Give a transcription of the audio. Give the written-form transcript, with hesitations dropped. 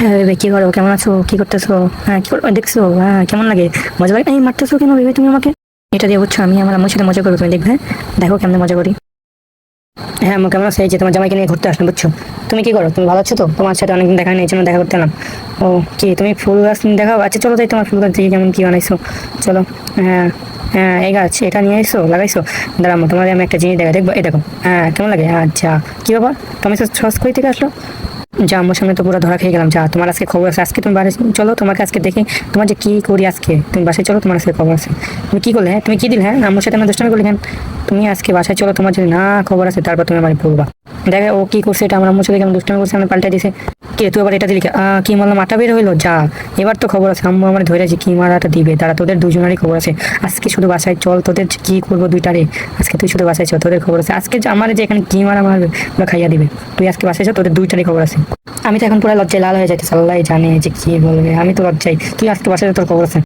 হ্যাঁ ভেবে কি করো, কেমন আছো, কি করতেছো? হ্যাঁ কি করো দেখছো? হ্যাঁ কেমন লাগে? মজা লাগে? এই মারতেছো কেন ভেবে তুমি আমাকে? এটা দিয়ে বুঝছো আমি আমার আম্মুর সাথে মজা করবো, তুমি দেখবে। দেখো কেমন মজা করি। হ্যাঁ আম্মু কেমন আছে? এই যে তোমার জামাইকে নিয়ে ঘুরতে আসলাম বুঝছো। তুমি কি করো? তুমি ভালো আছো তো? তোমার সাথে অনেকদিন দেখা নেই, এই জন্য দেখা করতে এলাম। ও কি তুমি ফুল গাছ দেখাও? আচ্ছা চলো যাই, তোমার ফুল গাছ দিয়ে কেমন কি বানাইছো। চলো। হ্যাঁ হ্যাঁ এই গাছ এটা নিয়ে এসো, লাগাইছো। দাঁড়াবো তোমার আমি একটা জিনিস দেখা, দেখবো এই দেখো। হ্যাঁ কেমন লাগে? আচ্ছা কি ব্যাপার, টমেটো সস কই থেকে আসলো? যা আম্মুর সামনে তো পুরো ধরা খেয়ে গেলাম। যা তোমার আজকে খবর আছে, আজকে তুমি বাড়ি চলো, তোমাকে আজকে দেখে তোমার যে কি করি আজকে, তুমি বাসায় চলো, তোমার আজকে খবর আছে। তুমি কি করলে? হ্যাঁ তুমি কি দিলে? হ্যাঁ আম্মুর সাথে আমার দুষ্টামি করলে কেন? তুমি আজকে বাসায় চলো, তোমার যদি না খবর আছে তারপর তুমি আমার বলবা। দেখে ও কি করছে, এটা আমার আম্মুর সাথে কেমন দুষ্টামি করছে, আমি পাল্টে দিছে। কে তুই আবার এটা দিলি? কি বললাম, আটা বের হইলো। যা এবার তো খবর আছে, আম্মু আমার ধরে আছে কি মারাটা দিবে, তারা তোদের দুজনেরই খবর আছে। আজকে শুধু বাসায় চল, তোদের কি করবো দুইটারে। আজকে তুই শুধু বাসায় চল, তোদের খবর আছে। আজকে যে আমার যে এখানে কি মারা মারবে ওরা খাইয়া দিবে। তুই আজকে বাসায় চল, তোদের দুইটারই খবর আছে। আমি তো এখন পুরো লজ্জায় লাল হয়ে যাইতেছে, আল্লাহ জানে যে কি বলবে, আমি তো লজ্জাই। তুই আজকে বাসায় যা, তোর খবর আছে।